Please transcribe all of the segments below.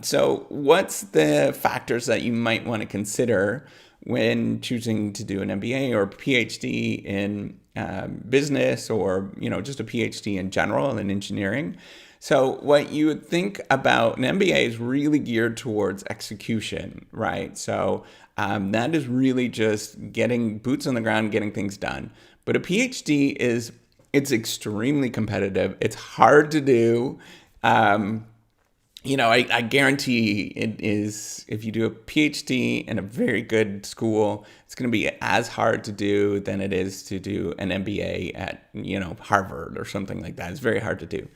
So what's the factors that you might want to consider when choosing to do an MBA or PhD in business, or just a PhD in general in engineering? So what you would think about an MBA is really geared towards execution, right? So that is really just getting boots on the ground, getting things done. But a PhD it's extremely competitive. It's hard to do. I guarantee it is, if you do a PhD in a very good school, it's going to be as hard to do than it is to do an MBA at, Harvard or something like that. It's very hard to do.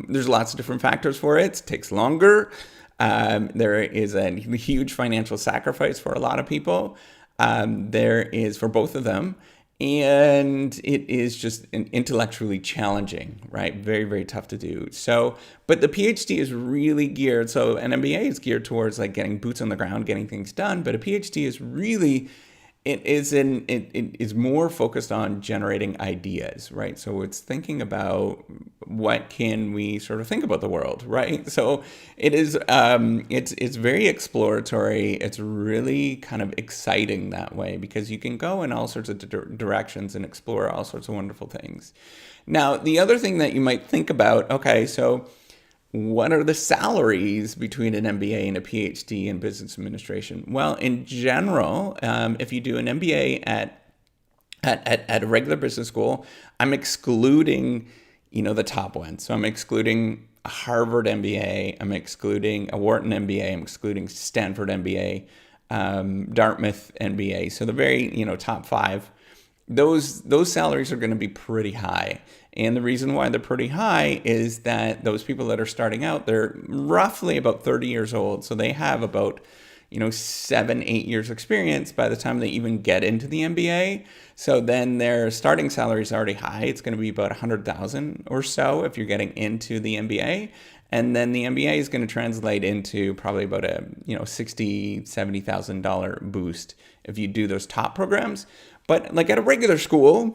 There's lots of different factors for it. It takes longer. There is a huge financial sacrifice for a lot of people. There is for both of them. And it is just intellectually challenging, right? Very, very tough to do. So, but the PhD is really geared. So an MBA is geared towards like getting boots on the ground, getting things done. But a PhD is really, it is more focused on generating ideas, right? So it's thinking about what can we sort of think about the world, right? So it is, it's very exploratory. It's really kind of exciting that way because you can go in all sorts of directions and explore all sorts of wonderful things. Now, the other thing that you might think about, okay, so what are the salaries between an MBA and a PhD in business administration? Well, in general, if you do an MBA at a regular business school, I'm excluding, the top ones. So I'm excluding a Harvard MBA, I'm excluding a Wharton MBA, I'm excluding Stanford MBA, Dartmouth MBA. So the very, top five. Those salaries are going to be pretty high. And the reason why they're pretty high is that those people that are starting out, they're roughly about 30 years old. So they have about, 7-8 years experience by the time they even get into the MBA. So then their starting salary is already high. It's going to be about 100,000 or so if you're getting into the MBA. And then the MBA is going to translate into probably about a, $60,000, $70,000 boost if you do those top programs. But like at a regular school,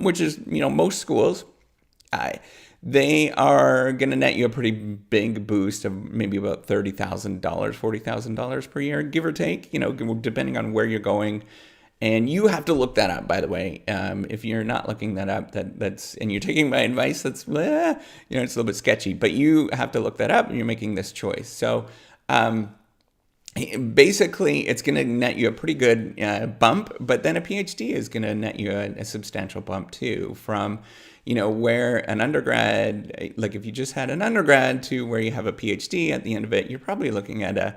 which is, most schools, they are going to net you a pretty big boost of maybe about $30,000, $40,000 per year, give or take, depending on where you're going. And you have to look that up, by the way. If you're not looking that up, and you're taking my advice, that's, it's a little bit sketchy. But you have to look that up, and you're making this choice. So, basically, it's going to net you a pretty good bump, but then a PhD is going to net you a substantial bump too from, where an undergrad, like if you just had an undergrad to where you have a PhD at the end of it, you're probably looking at a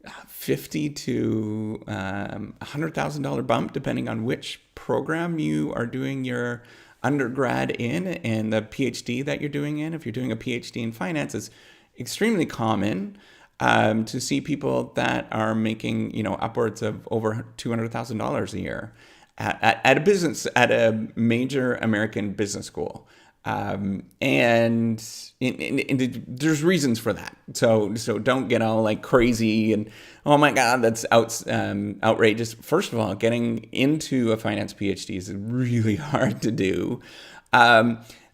$50,000 to $100,000 bump, depending on which program you are doing your undergrad in and the PhD that you're doing in. If you're doing a PhD in finance, it's extremely common to see people that are making, upwards of over $200,000 a year at a major American business school. And there's reasons for that. So don't get all like crazy and, oh my God, that's outrageous. First of all, getting into a finance PhD is really hard to do.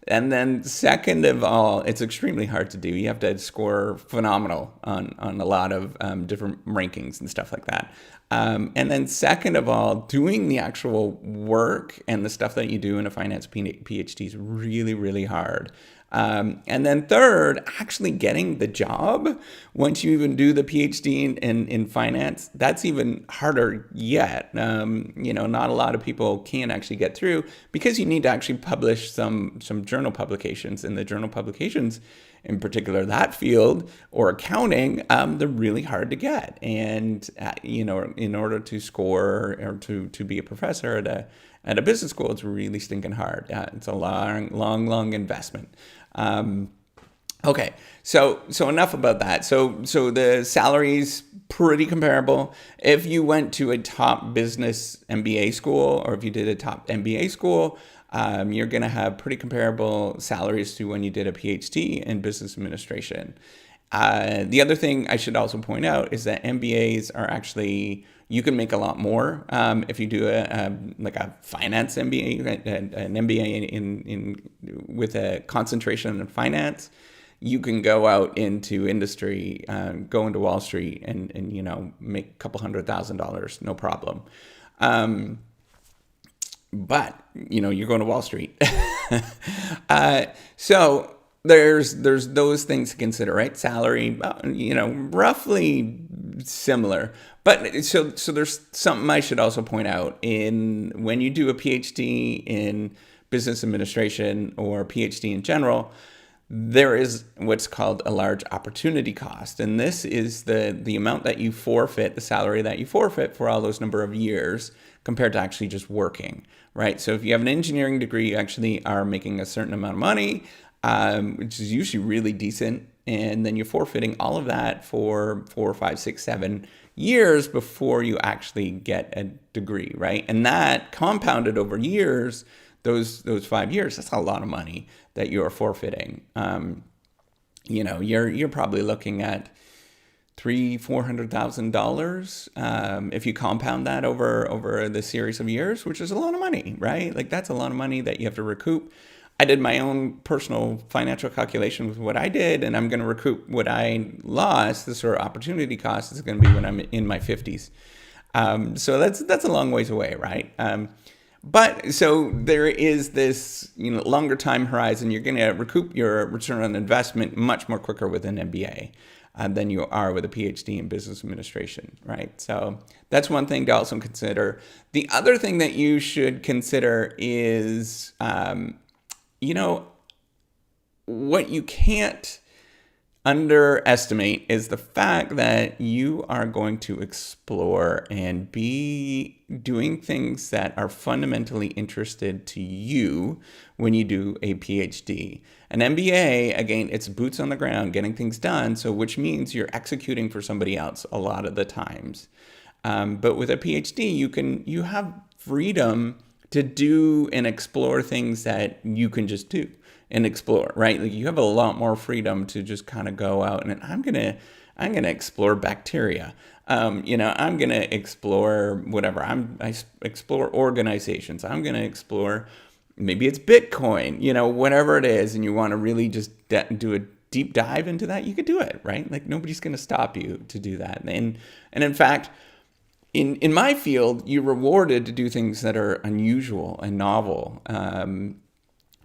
And then second of all, it's extremely hard to do. You have to score phenomenal on a lot of different rankings and stuff like that. And then second of all, doing the actual work and the stuff that you do in a finance PhD is really, really hard. And then third, actually getting the job, once you even do the PhD in finance, that's even harder yet. Not a lot of people can actually get through because you need to actually publish some journal publications, and the journal publications, in particular that field or accounting, they're really hard to get. And, in order to score or to be a professor at a business school, it's really stinking hard. It's a long investment. Okay, so enough about that. So the salary's pretty comparable. If you went to a top business MBA school, or if you did a top MBA school, you're going to have pretty comparable salaries to when you did a PhD in business administration. The other thing I should also point out is that MBAs are actually, you can make a lot more if you do a finance MBA, an MBA with a concentration in finance. you can go out into industry, go into Wall Street and make a couple $100,000, no problem. But you're going to Wall Street. So there's those things to consider, right? Salary, roughly similar. But so there's something I should also point out in when you do a PhD in business administration or PhD in general, there is what's called a large opportunity cost. And this is the amount that you forfeit, the salary that you forfeit for all those number of years compared to actually just working, right? So if you have an engineering degree, you actually are making a certain amount of money, which is usually really decent. And then you're forfeiting all of that for 4, 5, 6, 7 years before you actually get a degree, right? And that compounded over years, those 5 years, that's a lot of money that you're forfeiting. You're probably looking at $300,000-$400,000 if you compound that over the series of years, which is a lot of money, right? Like that's a lot of money that you have to recoup. I did my own personal financial calculation with what I did, and I'm going to recoup what I lost. The sort of opportunity cost is going to be when I'm in my 50s. So that's a long ways away, right? But so there is this longer time horizon. You're going to recoup your return on investment much more quicker with an MBA than you are with a PhD in business administration, right? So that's one thing to also consider. The other thing that you should consider is, what you can't underestimate is the fact that you are going to explore and be doing things that are fundamentally interested to you when you do a PhD. An MBA, again, it's boots on the ground, getting things done, so which means you're executing for somebody else a lot of the times. But with a PhD, you have freedom to do and explore things that you can just do and explore, right? Like you have a lot more freedom to just kind of go out and I'm gonna explore bacteria. I'm gonna explore whatever. I explore organizations. I'm gonna explore maybe it's Bitcoin, whatever it is, and you want to really just do a deep dive into that, you could do it, right? Like nobody's gonna stop you to do that. And in fact, in my field, you're rewarded to do things that are unusual and novel,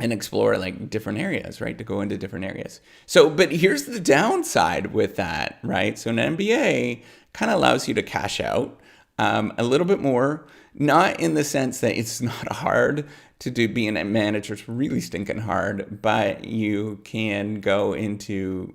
and explore like different areas, right? To go into different areas. So, but here's the downside with that, right? So an MBA kind of allows you to cash out a little bit more, not in the sense that it's not hard to being a manager. It's really stinking hard, but you can go into,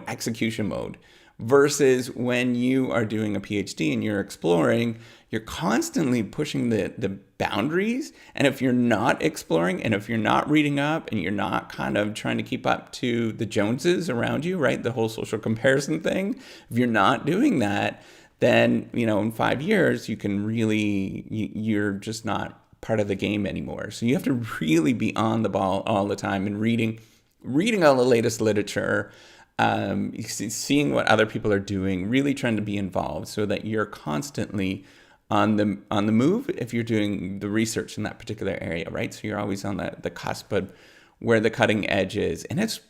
execution mode. Versus when you are doing a PhD and you're exploring, you're constantly pushing the boundaries. And if you're not exploring and if you're not reading up and you're not kind of trying to keep up to the Joneses around you, right? The whole social comparison thing. If you're not doing that, then, in 5 years, you're just not part of the game anymore. So you have to really be on the ball all the time and reading all the latest literature, seeing what other people are doing, really trying to be involved so that you're constantly on the move if you're doing the research in that particular area, right? So you're always on the cusp of where the cutting edge is. And it's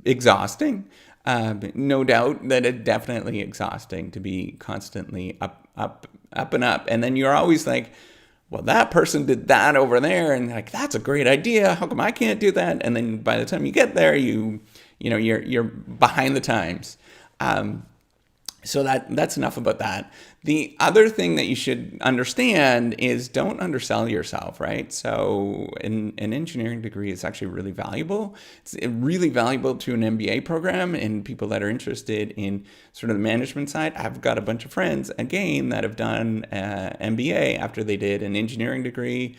exhausting. No doubt that it's definitely exhausting to be constantly up and up. And then you're always like, well, that person did that over there. And like, that's a great idea. How come I can't do that? And then by the time you get there, you're behind the times. So that's enough about that. The other thing that you should understand is don't undersell yourself, right? So an engineering degree is actually really valuable. It's really valuable to an MBA program and people that are interested in sort of the management side. I've got a bunch of friends, again, that have done MBA after they did an engineering degree,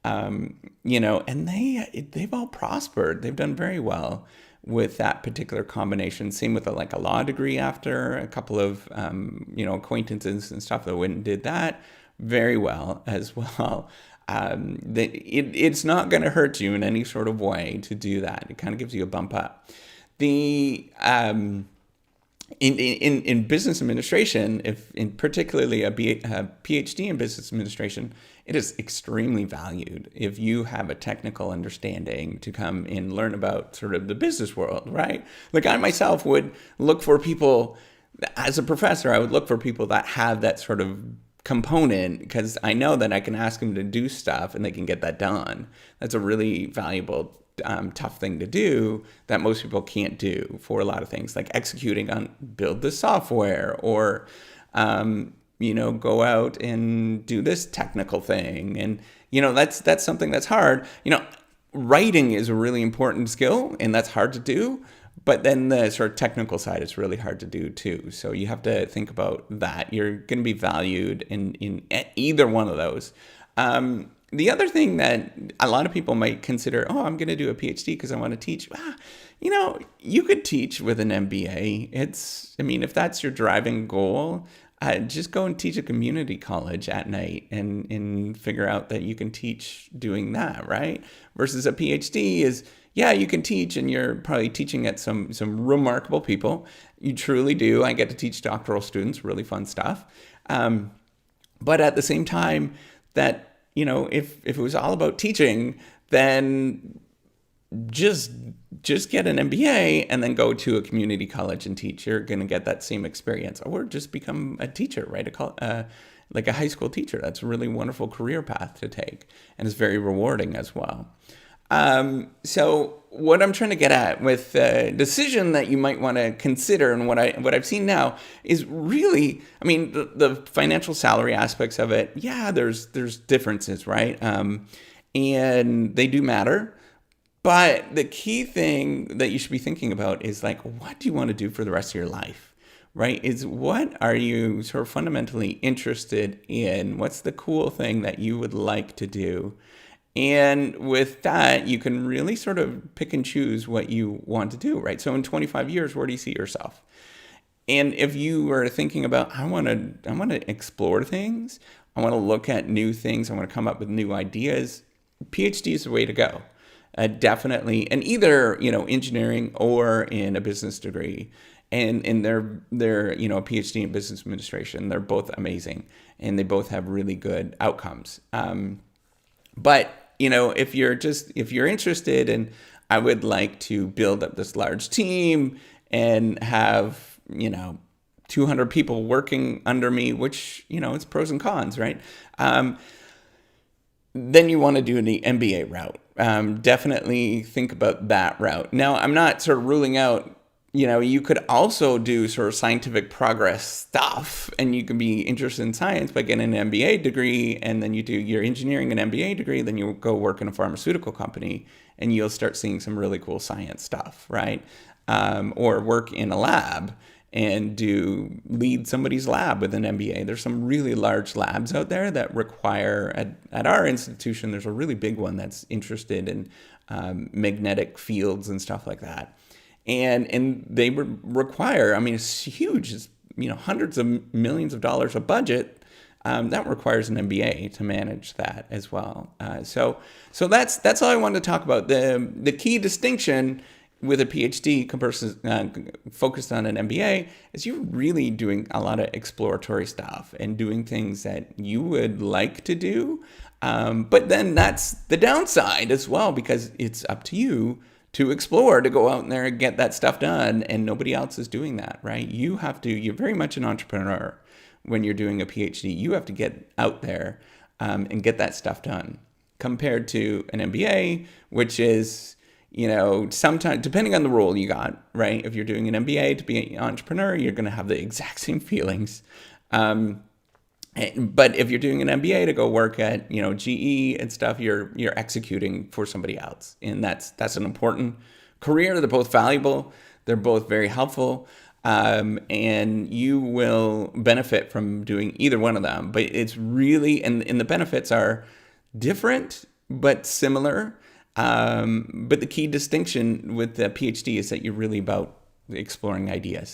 and they've all prospered. They've done very well with that particular combination. Same with a law degree after. A couple of acquaintances and stuff that went and did that very well as well. It's not going to hurt you in any sort of way to do that. It kind of gives you a bump up. The in business administration, if in particularly a PhD in business administration, it is extremely valued if you have a technical understanding to come and learn about sort of the business world, right? Like I myself would look for people, as a professor, I would look for people that have that sort of component, because I know that I can ask them to do stuff and they can get that done. That's a really valuable tough thing to do that most people can't do for a lot of things, like executing on build the software, or go out and do this technical thing. And that's something that's hard. Writing is a really important skill, and that's hard to do. But then the sort of technical side is really hard to do too. So you have to think about that. You're going to be valued in either one of those. The other thing that a lot of people might consider, I'm going to do a PhD because I want to teach. You could teach with an MBA. If that's your driving goal, just go and teach a community college at night and figure out that you can teach doing that, right? Versus a PhD is, you can teach, and you're probably teaching at some remarkable people. You truly do. I get to teach doctoral students, really fun stuff. But at the same time, that if it was all about teaching, then just get an MBA and then go to a community college and teach. You're going to get that same experience, or just become a teacher, right? Like a high school teacher. That's a really wonderful career path to take, and it's very rewarding as well. So what I'm trying to get at with the decision that you might want to consider, and what I've seen now is really, the financial salary aspects of it. Yeah, there's differences, right? And they do matter. But the key thing that you should be thinking about is, like, what do you want to do for the rest of your life, right? Is what are you sort of fundamentally interested in? What's the cool thing that you would like to do? And with that, you can really sort of pick and choose what you want to do, right? So in 25 years, where do you see yourself? And if you are thinking about, I want to explore things, I want to look at new things, I want to come up with new ideas, PhD is the way to go. Definitely, and either engineering or in a business degree, and they're a PhD in business administration. They're both amazing, and they both have really good outcomes. But if you're interested in, I would like to build up this large team and have 200 people working under me, which it's pros and cons, right? Then you want to do the MBA route. Definitely think about that route. Now, I'm not sort of ruling out, you could also do sort of scientific progress stuff, and you can be interested in science by getting an MBA degree, and then you do your engineering and MBA degree, then you go work in a pharmaceutical company, and you'll start seeing some really cool science stuff, right? Or work in a lab and lead somebody's lab with an MBA. There's some really large labs out there that require, at our institution, there's a really big one that's interested in magnetic fields and stuff like that. And they require, it's huge, it's, hundreds of millions of dollars of budget. That requires an MBA to manage that as well. So that's all I wanted to talk about. The key distinction with a PhD focused on an MBA is you're really doing a lot of exploratory stuff and doing things that you would like to do. But then that's the downside as well, because it's up to you to explore, to go out there and get that stuff done, and nobody else is doing that, right? You're very much an entrepreneur when you're doing a PhD. You have to get out there and get that stuff done, compared to an MBA, which is, sometimes, depending on the role you got, right? If you're doing an MBA to be an entrepreneur, you're going to have the exact same feelings. But if you're doing an MBA to go work at, GE and stuff, you're executing for somebody else. And that's an important career. They're both valuable. They're both very helpful. And you will benefit from doing either one of them. But it's really, and the benefits are different, but similar. But the key distinction with the PhD is that you're really about exploring ideas.